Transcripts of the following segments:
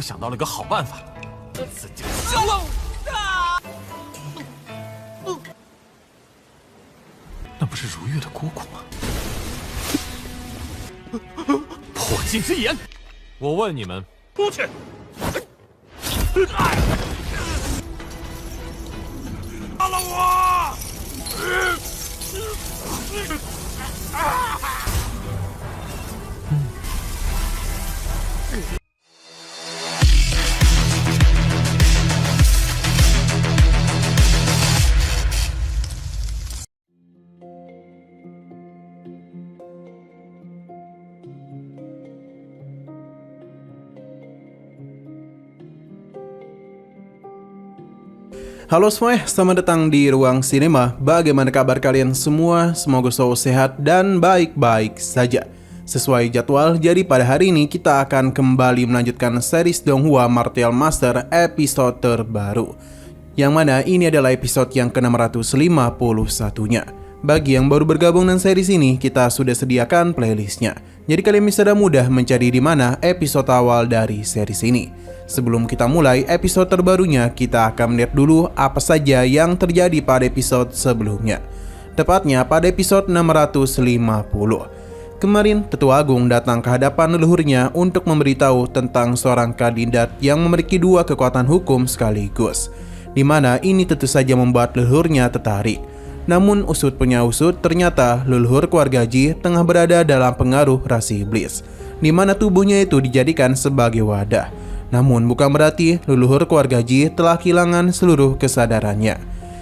又想到了个好办法，自己消亡。那不是如月的姑姑吗？破镜之眼，我问你们，出去！杀了我！Halo semuanya, selamat datang di Ruang Sinema. Bagaimana kabar kalian semua? Semoga selalu sehat dan baik-baik saja. Sesuai jadwal, jadi pada hari ini kita akan kembali melanjutkan series Donghua Martial Master episode terbaru, yang mana ini adalah episode yang ke-651-nya. Bagi yang baru bergabung dengan series ini, kita sudah sediakan playlistnya. Jadi kalian bisa mudah mencari di mana episode awal dari series ini. Sebelum kita mulai episode terbarunya, kita akan melihat dulu apa saja yang terjadi pada episode sebelumnya. Tepatnya pada episode 650. Kemarin, Tetua Agung datang ke hadapan leluhurnya untuk memberitahu tentang seorang kandidat yang memiliki dua kekuatan hukum sekaligus, di mana ini tentu saja membuat leluhurnya tertarik. Namun usut punya usut, ternyata leluhur keluarga Ji tengah berada dalam pengaruh rasi iblis, di mana tubuhnya itu dijadikan sebagai wadah. Namun bukan berarti leluhur keluarga Ji telah kehilangan seluruh kesadarannya.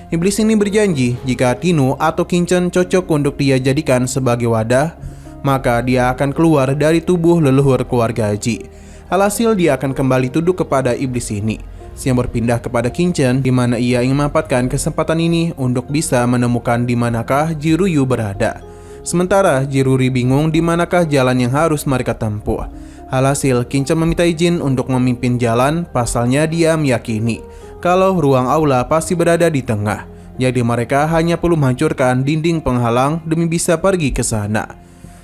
Iblis ini berjanji jika Tinu atau Kinchen cocok untuk dia jadikan sebagai wadah, maka dia akan keluar dari tubuh leluhur keluarga Ji. Alhasil dia akan kembali tunduk kepada iblis ini, yang berpindah kepada Kinchen, di mana ia ingin memanfaatkan kesempatan ini untuk bisa menemukan di manakah Jiruyu berada. Sementara Jiruri bingung di manakah jalan yang harus mereka tempuh. Alhasil, Kinchen meminta izin untuk memimpin jalan, pasalnya dia meyakini kalau ruang aula pasti berada di tengah. Jadi mereka hanya perlu menghancurkan dinding penghalang demi bisa pergi ke sana.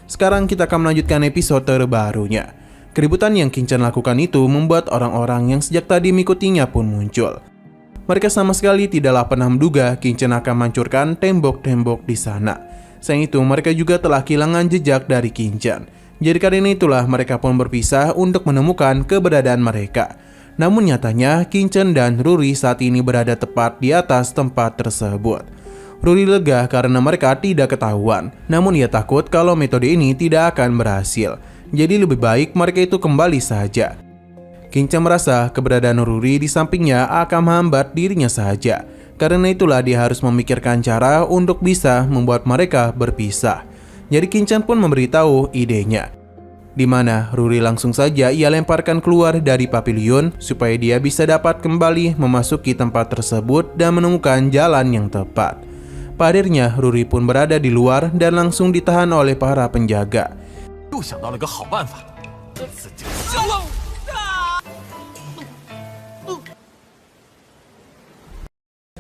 Sekarang kita akan melanjutkan episode terbarunya. Keributan yang Kinchen lakukan itu membuat orang-orang yang sejak tadi mengikutinya pun muncul. Mereka sama sekali tidaklah pernah menduga Kinchen akan menghancurkan tembok-tembok di sana. Selain itu, mereka juga telah kehilangan jejak dari Kinchen. Jadi karena itulah mereka pun berpisah untuk menemukan keberadaan mereka. Namun nyatanya Kinchen dan Ruri saat ini berada tepat di atas tempat tersebut. Ruri lega karena mereka tidak ketahuan. Namun ia takut kalau metode ini tidak akan berhasil. Jadi lebih baik mereka itu kembali saja. Kinchen merasa keberadaan Ruri di sampingnya akan menghambat dirinya saja. Karena itulah dia harus memikirkan cara untuk bisa membuat mereka berpisah. Jadi Kinchen pun memberitahu idenya, di mana Ruri langsung saja ia lemparkan keluar dari pavilion supaya dia bisa dapat kembali memasuki tempat tersebut dan menemukan jalan yang tepat. Pada akhirnya Ruri pun berada di luar dan langsung ditahan oleh para penjaga. 又想到了个好办法，自己消亡。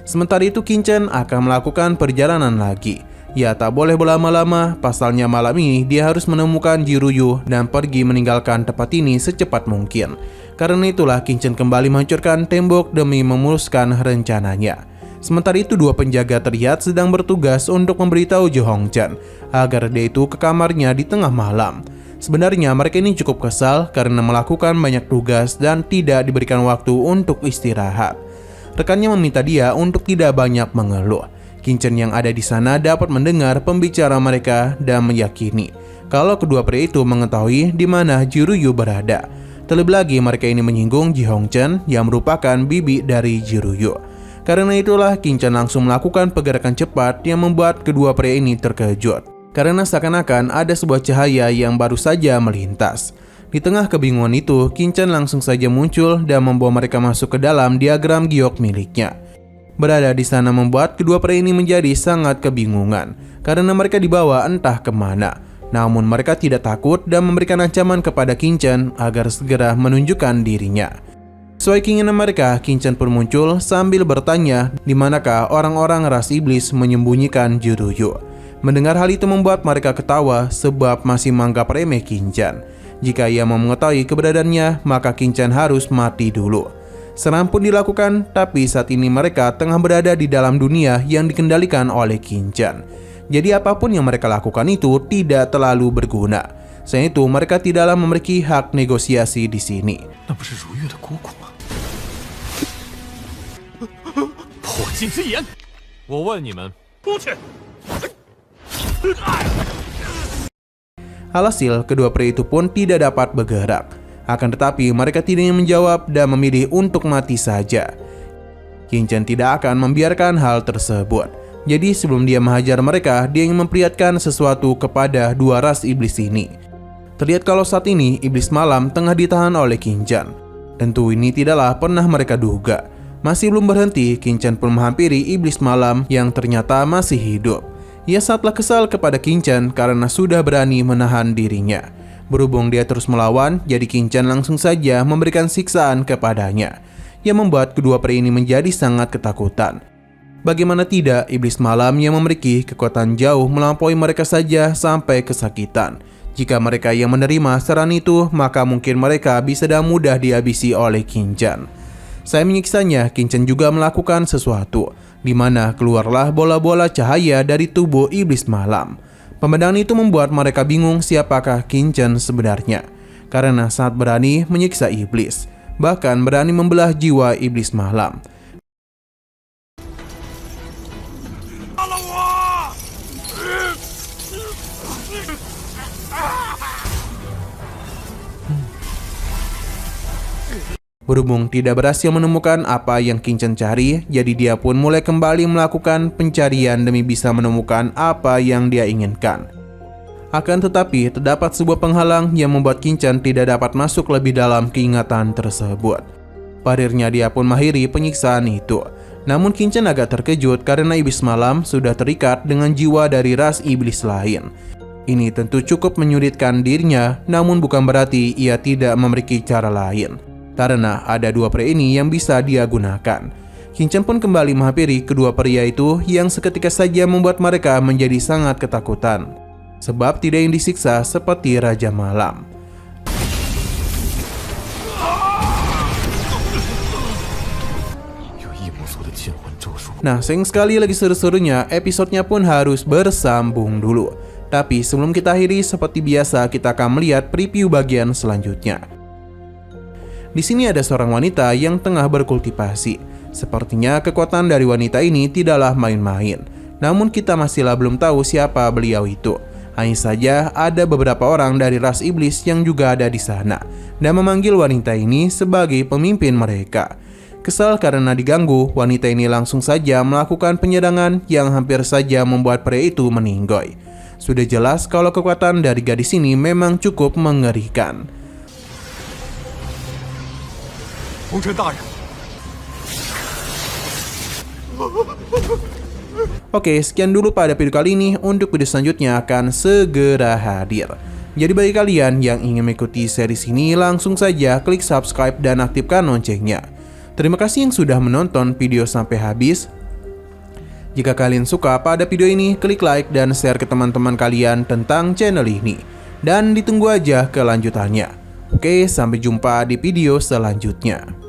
Sementara itu Kinchen akan melakukan perjalanan lagi. Ya tak boleh berlama-lama, pasalnya malam ini dia harus menemukan Jiruyu dan pergi meninggalkan tempat ini secepat mungkin. Karena itulah Kinchen kembali menghancurkan tembok demi memuluskan rencananya. Sementara itu dua penjaga terlihat sedang bertugas untuk memberitahu Jo Hongchen agar dia itu ke kamarnya di tengah malam. Sebenarnya mereka ini cukup kesal karena melakukan banyak tugas dan tidak diberikan waktu untuk istirahat. Rekannya meminta dia untuk tidak banyak mengeluh. Kinchen yang ada di sana dapat mendengar pembicaraan mereka dan meyakini kalau kedua pria itu mengetahui di mana Jiruyu berada. Terlebih lagi mereka ini menyinggung Ji Hongchen yang merupakan bibi dari Jiruyu. Karena itulah Kinchen langsung melakukan pergerakan cepat yang membuat kedua pria ini terkejut. Karena seakan-akan ada sebuah cahaya yang baru saja melintas. Di tengah kebingungan itu, Kinchen langsung saja muncul dan membawa mereka masuk ke dalam diagram giok miliknya. Berada di sana membuat kedua pria ini menjadi sangat kebingungan karena mereka dibawa entah kemana. Namun mereka tidak takut dan memberikan ancaman kepada Kinchen agar segera menunjukkan dirinya. Sesuai keinginan mereka, Kinchen pun muncul sambil bertanya di manakah orang-orang ras iblis menyembunyikan Jiruyu. Mendengar hal itu membuat mereka ketawa sebab masih menganggap remeh Kinchen. Jika ia mau mengetahui keberadaannya, maka Qin-chan harus mati dulu. Serangan pun dilakukan, tapi saat ini mereka tengah berada di dalam dunia yang dikendalikan oleh Qin-chan. Jadi apapun yang mereka lakukan itu tidak terlalu berguna. Selain itu, mereka tidaklah memiliki hak negosiasi di sini. 那不是如月的姑姑吗？破镜之眼，我问你们，出去！ Alhasil, kedua pria itu pun tidak dapat bergerak. Akan tetapi, mereka tidak ingin menjawab dan memilih untuk mati saja. Qin-chan tidak akan membiarkan hal tersebut. Jadi sebelum dia menghajar mereka, dia ingin memperlihatkan sesuatu kepada dua ras iblis ini. Terlihat kalau saat ini, iblis malam tengah ditahan oleh Qin-chan. Tentu ini tidaklah pernah mereka duga. Masih belum berhenti, Qin-chan pun menghampiri iblis malam yang ternyata masih hidup. Ia sangatlah kesal kepada Qin-chan karena sudah berani menahan dirinya. Berhubung dia terus melawan, jadi Qin-chan langsung saja memberikan siksaan kepadanya, yang membuat kedua pria ini menjadi sangat ketakutan. Bagaimana tidak, iblis malam yang memiliki kekuatan jauh melampaui mereka saja sampai kesakitan. Jika mereka yang menerima serangan itu, maka mungkin mereka bisa dengan mudah dihabisi oleh Qin-chan. Saya menyiksanya, Qin-chan juga melakukan sesuatu, di mana keluarlah bola-bola cahaya dari tubuh iblis malam. Pemandangan itu membuat mereka bingung siapakah Qin-chan sebenarnya, karena sangat berani menyiksa iblis, bahkan berani membelah jiwa iblis malam. Berhubung tidak berhasil menemukan apa yang Qin-chan cari, jadi dia pun mulai kembali melakukan pencarian demi bisa menemukan apa yang dia inginkan. Akan tetapi, terdapat sebuah penghalang yang membuat Qin-chan tidak dapat masuk lebih dalam keingatan tersebut. Parirnya dia pun mengakhiri penyiksaan itu. Namun Qin-chan agak terkejut karena iblis malam sudah terikat dengan jiwa dari ras iblis lain. Ini tentu cukup menyulitkan dirinya, namun bukan berarti ia tidak memiliki cara lain. Karena ada dua pria ini yang bisa dia gunakan. Qin-chan pun kembali menghampiri kedua pria itu yang seketika saja membuat mereka menjadi sangat ketakutan. Sebab tidak ingin disiksa seperti Raja Malam. Nah, sayang sekali lagi seru-serunya, episodenya pun harus bersambung dulu. Tapi sebelum kita akhiri, seperti biasa kita akan melihat preview bagian selanjutnya. Di sini ada seorang wanita yang tengah berkultivasi. Sepertinya kekuatan dari wanita ini tidaklah main-main. Namun kita masihlah belum tahu siapa beliau itu. Hanya saja ada beberapa orang dari ras iblis yang juga ada di sana dan memanggil wanita ini sebagai pemimpin mereka. Kesal karena diganggu, wanita ini langsung saja melakukan penyerangan yang hampir saja membuat pria itu meninggoy. Sudah jelas kalau kekuatan dari gadis ini memang cukup mengerikan. Oke, sekian dulu pada video kali ini. Untuk video selanjutnya akan segera hadir. Jadi bagi kalian yang ingin mengikuti series ini, langsung saja klik subscribe dan aktifkan loncengnya. Terima kasih yang sudah menonton video sampai habis. Jika kalian suka pada video ini, klik like dan share ke teman-teman kalian tentang channel ini. Dan ditunggu aja kelanjutannya. Oke, sampai jumpa di video selanjutnya.